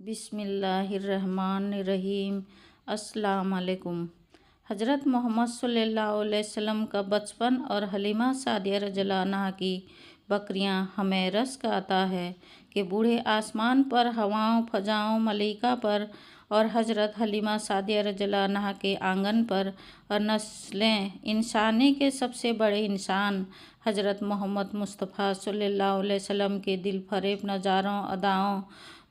बिस्मिल्लाहिर्रहमानिर्रहीम। अस्सलाम वालेकुम। हज़रत मोहम्मद सल्लल्लाहु अलैहि वसल्लम का बचपन और हलीमा सादिया रज़ियल्लाहु अन्हा की बकरियां हमें रस आता है कि बूढ़े आसमान पर, हवाओं फ़ज़ाओं मलीका पर और हज़रत हलीमा सादिया रज़ियल्लाहु अन्हा के आंगन पर और नस्लें इंसानी के सबसे बड़े इंसान हज़रत मोहम्मद मुस्तफ़ा सल्लल्लाहु अलैहि वसल्लम के दिल फरेब नज़ारों, अदाओं,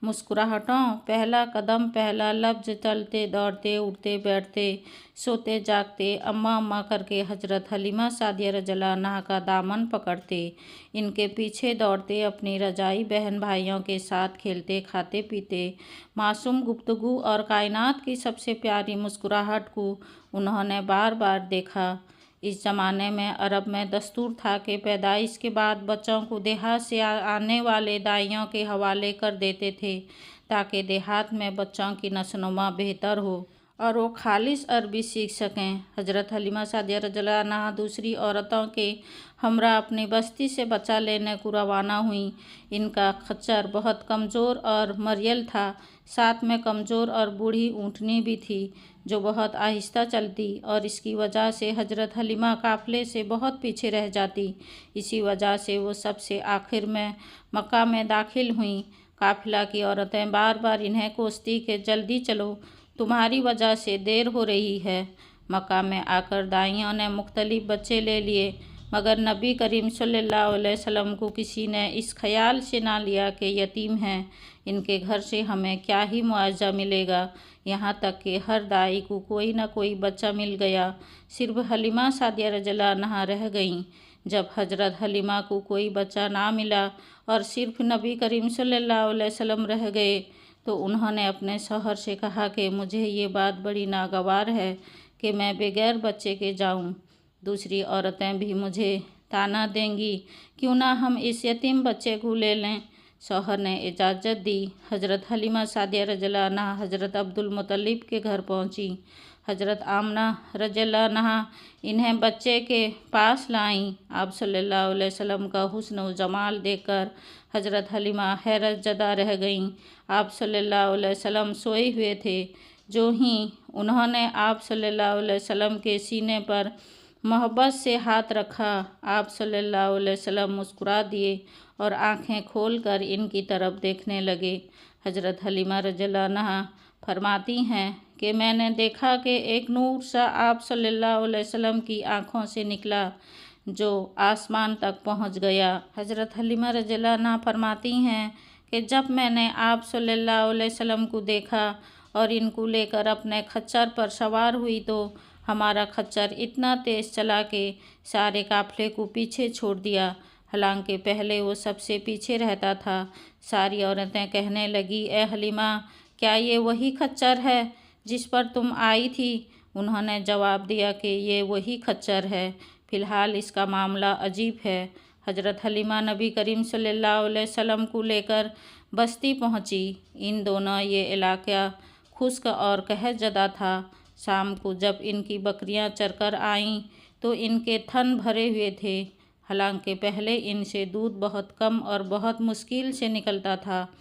मुस्कुराहटों, पहला कदम, पहला लफ्ज़, चलते दौड़ते उठते बैठते सोते जागते अम्मा अम्मा करके हज़रत हलीमा सादिया रज़ियल्लाहु अन्हा का दामन पकड़ते, इनके पीछे दौड़ते, अपनी रजाई बहन भाइयों के साथ खेलते खाते पीते, मासूम गुफ्तगू और कायनात की सबसे प्यारी मुस्कुराहट को उन्होंने बार बार देखा। इस ज़माने में अरब में दस्तूर था कि पैदाइश के बाद बच्चों को देहात से आने वाले दाइयों के हवाले कर देते थे ताकि देहात में बच्चों की नस्लनुमा बेहतर हो और वो खालिस अरबी सीख सकें। हज़रत हलीमा सादिया रज़ियल्लाहु अन्हा दूसरी औरतों के हमरा अपनी बस्ती से बच्चा लेने को रवाना हुई। इनका खच्चर बहुत कमज़ोर और मरियल था, साथ में कमज़ोर और बूढ़ी ऊँटनी भी थी जो बहुत आहिस्ता चलती और इसकी वजह से हज़रत हलीमा काफ़िले से बहुत पीछे रह जाती। इसी वजह से वो सबसे आखिर में मक्का में दाखिल हुई। काफ़िला की औरतें बार बार इन्हें कोसती कि जल्दी चलो, तुम्हारी वजह से देर हो रही है। मक्का में आकर दाइयों ने मुख्तलिफ बच्चे ले लिए, मगर नबी करीम सल्लल्लाहु अलैहि वसल्लम को किसी ने इस ख्याल से ना लिया कि यतीम हैं, इनके घर से हमें क्या ही मुआवजा मिलेगा। यहाँ तक कि हर दाई को कोई ना कोई बच्चा मिल गया, सिर्फ हलीमा सादिया रज़ियल्लाहु अन्हा रह गईं। जब हज़रत हलीमा को कोई बच्चा ना मिला और सिर्फ नबी करीम सल्लल्लाहु अलैहि वसल्लम रह गए तो उन्होंने अपने शौहर से कहा कि मुझे ये बात बड़ी नागवार है कि मैं बगैर बच्चे के जाऊं। दूसरी औरतें भी मुझे ताना देंगी, क्यों ना हम इस यतीम बच्चे को ले लें। शौहर ने इजाज़त दी। हज़रत हलीमा सादिया रज़ियल्लाहु अन्हा हज़रत अब्दुल मुत्तलिब के घर पहुंची। हज़रत आमना रज़ियल्लाहु अन्हा इन्हें बच्चे के पास लाईं। आप सल्लल्लाहु अलैहि वसल्लम का हुस्न व जमाल देखकर हज़रत हलीमा हैरत ज़दा रह गईं। आप सल्लल्लाहु अलैहि वसल्लम सोए हुए थे। जो ही उन्होंने आप सल्लल्लाहु अलैहि वसल्लम के सीने पर मोहब्बत से हाथ रखा, आप सल्लल्लाहु अलैहि वसल्लम मुस्कुरा दिए और आंखें खोलकर इनकी तरफ देखने लगे। हज़रत हलीमा रज़ियल्लाहु अन्हा फरमाती हैं कि मैंने देखा कि एक नूर सा आप सल्लल्लाहु अलैहि वसल्लम की आँखों से निकला जो आसमान तक पहुँच गया। हज़रत हलीमा रज़ियल्लाहु अन्हा फरमाती हैं कि जब मैंने आप सल्लल्लाहु अलैहि वसल्लम को देखा और इनको लेकर अपने खच्चर पर सवार हुई तो हमारा खच्चर इतना तेज़ चला कि सारे काफ़िले को पीछे छोड़ दिया, हालांकि पहले वो सबसे पीछे रहता था। सारी औरतें कहने लगी, ए हलीमा, क्या ये वही खच्चर है जिस पर तुम आई थी? उन्होंने जवाब दिया कि ये वही खच्चर है, फ़िलहाल इसका मामला अजीब है। हज़रत हलीमा नबी करीम सल्लल्लाहु अलैहि वसल्लम को लेकर बस्ती पहुंची। इन दोनों ये इलाका खुश्क और कहर ज़दा था। शाम को जब इनकी बकरियां चरकर आईं तो इनके थन भरे हुए थे, हालांकि पहले इनसे दूध बहुत कम और बहुत मुश्किल से निकलता था,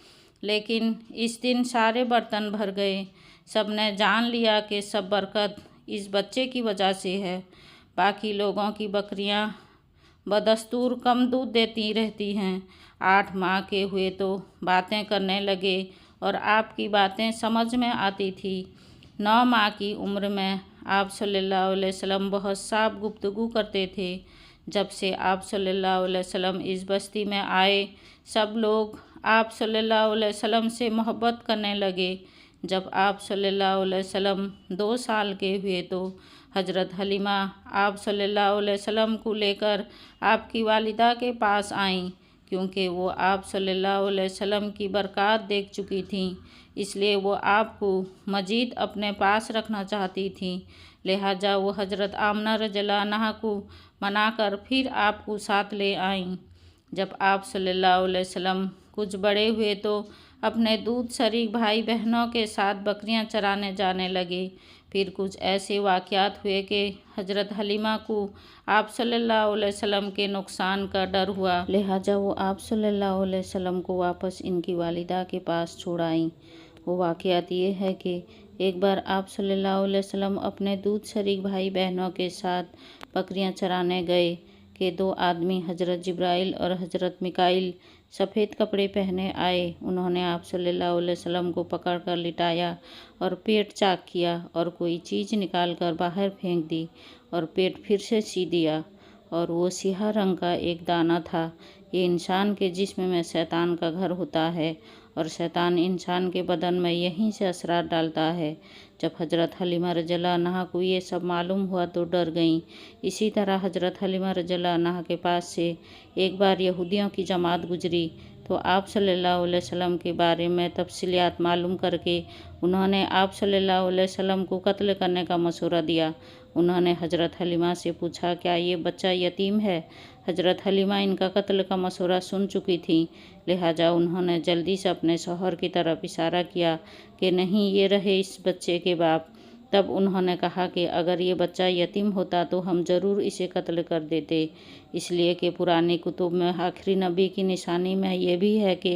लेकिन इस दिन सारे बर्तन भर गए। सब ने जान लिया कि सब बरकत इस बच्चे की वजह से है। बाकी लोगों की बकरियां बदस्तूर कम दूध देती रहती हैं। 8 माह के हुए तो बातें करने लगे और आपकी बातें समझ में आती थी। 9 माह की उम्र में आप सल्लल्लाहु अलैहि वसल्लम बहुत साफ गुफ्तगू करते थे। जब से आप सल्लल्लाहु अलैहि वसल्लम इस बस्ती में आए, सब लोग आप सल्लल्लाहु अलैहि वसल्लम से मोहब्बत करने लगे। जब आप सल्लल्लाहु अलैहि वसल्लम 2 साल के हुए तो हज़रत हलीमा आप सल्लल्लाहु अलैहि वसल्लम को लेकर आपकी वालिदा के पास आईं, क्योंकि वो आप सल्लल्लाहु अलैहि वसल्लम की बरक़ात देख चुकी थीं, इसलिए वो आपको मजीद अपने पास रखना चाहती थीं। लिहाजा वो हज़रत आमना रज़ियल्लाहु अन्हा को मनाकर फिर आपको साथ ले आईं। जब आप सल्लल्लाहु अलैहि वसल्लम कुछ बड़े हुए तो अपने दूध शरीक भाई बहनों के साथ बकरियां चराने जाने लगे। फिर कुछ ऐसे वाक़यात हुए कि हज़रत हलीमा को आप सल्लल्लाहु अलैहि वसल्लम के नुकसान का डर हुआ, लिहाजा वो आप सल्लल्लाहु अलैहि वसल्लम को वापस इनकी वालिदा के पास छोड़ आईं। वो वाक़यात ये है कि एक बार आप सल्लल्लाहु अलैहि वसल्लम अपने दूध शरीक भाई बहनों के साथ बकरियां चराने गए कि दो आदमी हज़रत जिब्राइल और हज़रत मिकाइल सफ़ेद कपड़े पहने आए। उन्होंने आप सल्लल्लाहु अलैहि वसल्लम को पकड़कर लिटाया और पेट चाक किया और कोई चीज़ निकाल कर बाहर फेंक दी और पेट फिर से सी दिया और वो सिया रंग का एक दाना था। ये इंसान के जिस्म में शैतान का घर होता है और शैतान इंसान के बदन में यहीं से असरार डालता है। जब हज़रत हलीमा रज़ियल्लाहु अन्हा को ये सब मालूम हुआ तो डर गईं। इसी तरह हज़रत हलीमा रज़ियल्लाहु अन्हा के पास से एक बार यहूदियों की जमात गुजरी तो आप सल्लल्लाहु अलैहि वसल्लम के बारे में तफसीलियात मालूम करके उन्होंने आप सल्लल्लाहु अलैहि वसल्लम को कत्ल करने का मशवरा दिया। उन्होंने हज़रत हलीमा से पूछा, क्या ये बच्चा यतीम है? हज़रत हलीमा इनका कत्ल का मशवरा सुन चुकी थी, लिहाजा उन्होंने जल्दी से अपने शौहर की तरफ इशारा किया कि नहीं, ये रहे इस बच्चे के बाप। तब उन्होंने कहा कि अगर ये बच्चा यतीम होता तो हम ज़रूर इसे कत्ल कर देते, इसलिए कि पुरानी कुतुब में आखिरी नबी की निशानी में ये भी है कि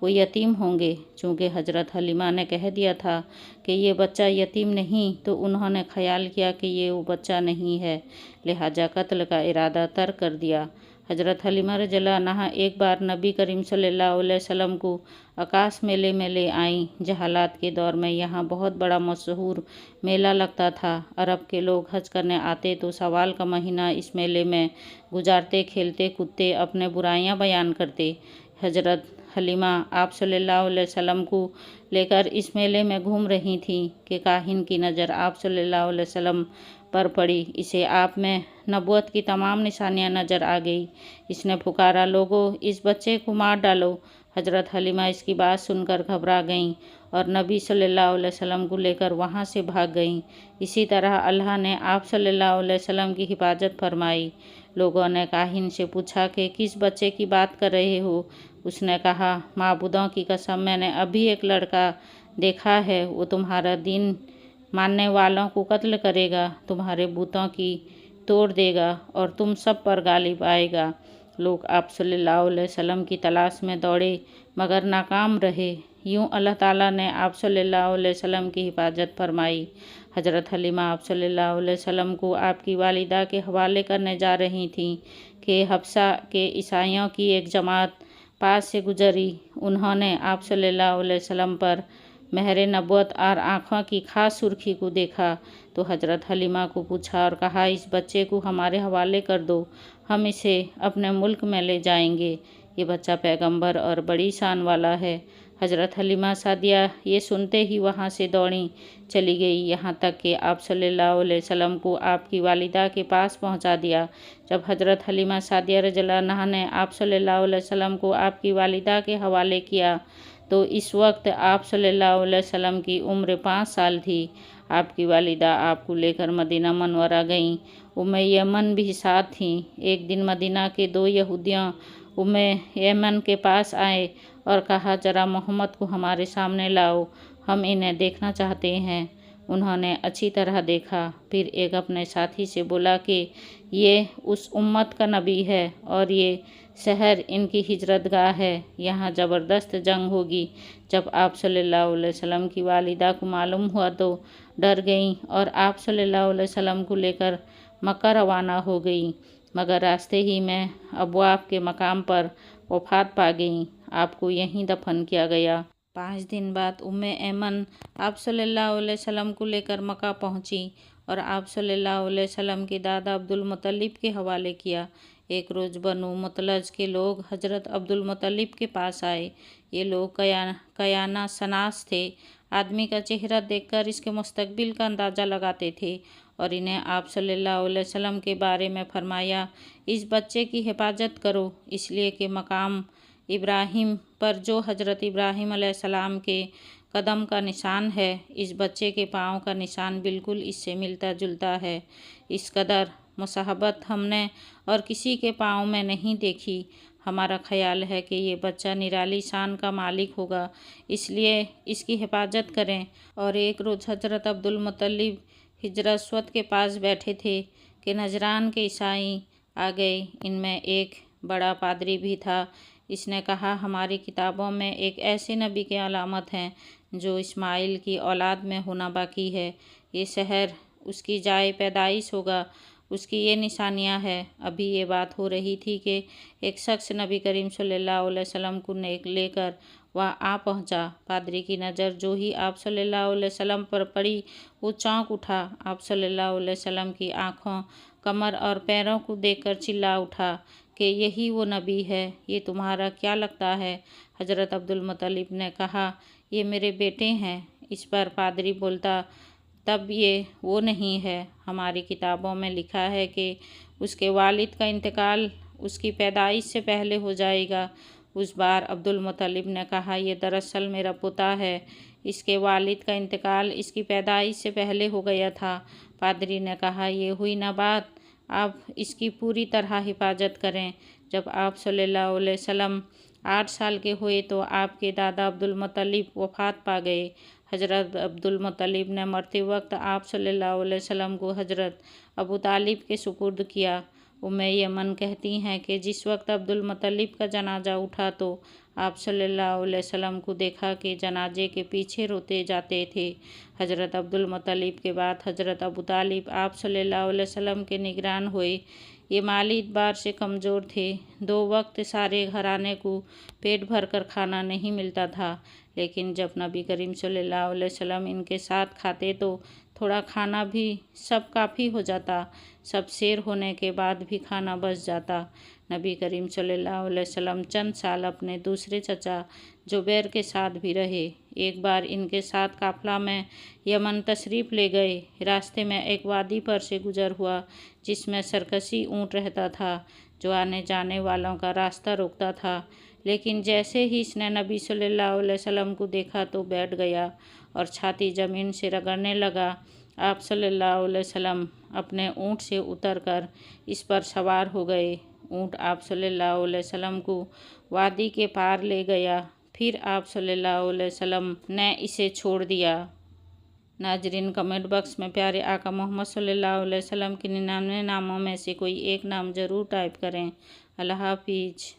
वो यतीम होंगे। चूँकि हज़रत हलीमा ने कह दिया था कि ये बच्चा यतीम नहीं, तो उन्होंने ख्याल किया कि ये वो बच्चा नहीं है, लिहाजा कत्ल का इरादा तर्क कर दिया। हज़रत हलीमा रज़ियल्लाहु अन्हा एक बार नबी करीम सल्लल्लाहु अलैहि वसल्लम को आकाश मेले में ले आईं। जहालात के दौर में यहाँ बहुत बड़ा मशहूर मेला लगता था। अरब के लोग हज करने आते तो सवाल का महीना इस मेले में गुजारते, खेलते कूदते, अपने बुराइयां बयान करते। हज़रत हलीमा आप सल्लल्लाहु अलैहि वसल्लम को लेकर इस मेले में घूम रही थीं कि काहिन की नज़र आप सल्लल्लाहु अलैहि वसल्लम पर पड़ी। इसे आप में नबूवत की तमाम निशानियां नज़र आ गई। इसने पुकारा, लोगों, इस बच्चे को मार डालो। हज़रत हलीमा इसकी बात सुनकर घबरा गईं और नबी सल्लल्लाहु अलैहि वसल्लम को लेकर वहां से भाग गईं। इसी तरह अल्लाह ने आप सल्लल्लाहु अलैहि वसल्लम की हिफाजत फरमाई। लोगों ने काहिन से पूछा कि किस बच्चे की बात कर रहे हो? उसने कहा, माबूदों की कसम, मैंने अभी एक लड़का देखा है, वो तुम्हारा दीन मानने वालों को कत्ल करेगा, तुम्हारे बूतों की तोड़ देगा और तुम सब पर गालिब आएगा। लोग आप सल्लल्लाहु अलैहि वसल्लम की तलाश में दौड़े मगर नाकाम रहे। यूँ अल्लाह ताला ने आप सल्लल्लाहु अलैहि वसल्लम की हिफाजत फरमाई। हज़रत हलीमा आप सल्लल्लाहु अलैहि वसल्लम को आपकी वालिदा के हवाले करने जा रही थीं कि हफ्सा के ईसाइयों की एक जमात पास से गुजरी। उन्होंने आप सल्लल्लाहु अलैहि वसल्लम पर महर नबूवत और आँखों की खास सुर्खी को देखा तो हज़रत हलीमा को पूछा और कहा, इस बच्चे को हमारे हवाले कर दो, हम इसे अपने मुल्क में ले जाएंगे। ये बच्चा पैगंबर और बड़ी शान वाला है। हज़रत हलीमा सादिया ये सुनते ही वहाँ से दौड़ी चली गई, यहाँ तक कि आप सल्लल्लाहु अलैहि वसल्लम को आपकी वालिदा के पास पहुँचा दिया। जब हज़रत हलीमा सादिया रज़ियल्लाहु अन्हा ने आप सल्लल्लाहु अलैहि वसल्लम को आपकी वालिदा के हवाले किया तो इस वक्त आप सल्लल्लाहु अलैहि वसल्लम की उम्र 5 साल थी। आपकी वालिदा आपको लेकर मदीना मनवरा गईं। उम्मे यमन भी साथ थीं। एक दिन मदीना के दो यहूदियों उम्मे यमन के पास आए और कहा, जरा मोहम्मद को हमारे सामने लाओ, हम इन्हें देखना चाहते हैं। उन्होंने अच्छी तरह देखा, फिर एक अपने साथी से बोला कि ये उस उम्मत का नबी है और ये शहर इनकी हिजरतगाह है, यहाँ ज़बरदस्त जंग होगी। जब आप सल्लल्लाहु अलैहि वसल्लम की वालिदा को मालूम हुआ तो डर गईं और आप सल्लल्लाहु अलैहि वसल्लम को लेकर मक्का रवाना हो गई, मगर रास्ते ही में अबवाब के मकाम पर वफ़ात पा गईं। आपको यहीं दफन किया गया। 5 दिन बाद उम्मे ऐमन आप सल्लल्लाहु अलैहि वसल्लम को लेकर मक्का पहुंची और आप सल्लल्लाहु अलैहि वसल्लम के दादा अब्दुल मुत्तलिब के हवाले किया। एक रोज़ बनु मुतलज के लोग हज़रत अब्दुल मुत्तलिब के पास आए। ये लोग कयाना सनास थे। आदमी का चेहरा देखकर इसके मुस्तकबिल का अंदाज़ा लगाते थे और इन्हें आप सल्लल्लाहु अलैहि वसल्लम के बारे में फरमाया, इस बच्चे की हिफाजत करो, इसलिए कि मकाम इब्राहिम पर जो हज़रत इब्राहिम अलैहिस्सलाम के कदम का निशान है, इस बच्चे के पाँव का निशान बिल्कुल इससे मिलता जुलता है। इस कदर मुसाहबत हमने और किसी के पाँव में नहीं देखी। हमारा ख्याल है कि ये बच्चा निराली शान का मालिक होगा, इसलिए इसकी हिफाजत करें। और एक रोज़ हज़रत अब्दुल मुत्तलिब हिजर अस्वद के पास बैठे थे कि नजरान के ईसाई आ गए। इनमें एक बड़ा पादरी भी था। इसने कहा, हमारी किताबों में एक ऐसे नबी की अलामत हैं जो इस्माइल की औलाद में होना बाकी है। ये शहर उसकी जाए पैदाइश होगा, उसकी ये निशानियां हैं। अभी ये बात हो रही थी कि एक शख्स नबी करीम सल्लल्लाहु अलैहि वसल्लम को लेकर वह आ पहुंचा। पादरी की नज़र जो ही आप सल्लल्लाहु अलैहि वसल्लम पर पड़ी, वो चौंक उठा। आप सल्लल्लाहु अलैहि वसल्लम की आँखों, कमर और पैरों को देखकर चिल्ला उठा कि यही वो नबी है, ये तुम्हारा क्या लगता है? हज़रत अब्दुल मुत्तलिब ने कहा, ये मेरे बेटे हैं। इस पर पादरी बोलता, तब ये वो नहीं है। हमारी किताबों में लिखा है कि उसके वालिद का इंतकाल उसकी पैदाइश से पहले हो जाएगा। उस बार अब्दुल मुत्तलिब ने कहा, ये दरअसल मेरा पोता है, इसके वालिद का इंतकाल इसकी पैदाइश से पहले हो गया था। पादरी ने कहा, ये हुई ना बात, आप इसकी पूरी तरह हिफाजत करें। जब आप सल्लल्लाहु अलैहि वसल्लम 8 साल के हुए तो आपके दादा अब्दुल मुत्तलिब वफ़ात पा गए। हज़रत अब्दुल मुत्तलिब ने मरते वक्त आप सल्लल्लाहु अलैहि वसल्लम को हज़रत अबू तालिब के सुपुर्द किया। उम्मे यमन कहती हैं कि जिस वक्त अब्दुल मुत्तलिब का जनाजा उठा तो आप सल्लल्लाहु अलैहि वसल्लम को देखा कि जनाजे के पीछे रोते जाते थे। हज़रत अब्दुल मुत्तलिब के बाद हज़रत अबू तालिब आप सल्लल्लाहु अलैहि वसल्लम के निगरान हुए। ये माली एतबार से कमज़ोर थे। 2 वक्त सारे घराने को पेट भर कर खाना नहीं मिलता था, लेकिन जब नबी करीम सल्लल्लाहु अलैहि वसल्लम इनके साथ खाते तो थोड़ा खाना भी सब काफ़ी हो जाता। सब शेर होने के बाद भी खाना बच जाता। नबी करीम सल्लल्लाहु अलैहि वसल्लम चंद साल अपने दूसरे चचा जुबैर के साथ भी रहे। एक बार इनके साथ काफ़िला में यमन तशरीफ़ ले गए। रास्ते में एक वादी पर से गुजर हुआ जिसमें सरकशी ऊँट रहता था, जो आने जाने वालों का रास्ता रोकता था। लेकिन जैसे ही इसने नबी सल्लल्लाहु अलैहि वसल्लम को देखा तो बैठ गया और छाती ज़मीन से रगड़ने लगा। आप सल्लल्लाहु अलैहि वसल्लम अपने ऊँट से उतरकर इस पर सवार हो गए। ऊँट आप सल्लल्लाहु अलैहि वसल्लम को वादी के पार ले गया। फिर आप सल्लल्लाहु अलैहि वसल्लम ने इसे छोड़ दिया। नाजरीन, कमेंट बॉक्स में प्यारे आका मोहम्मद सल्लल्लाहु अलैहि वसल्लम के 99 नामों में से कोई एक नाम ज़रूर टाइप करें। अल्लाह हाफिज।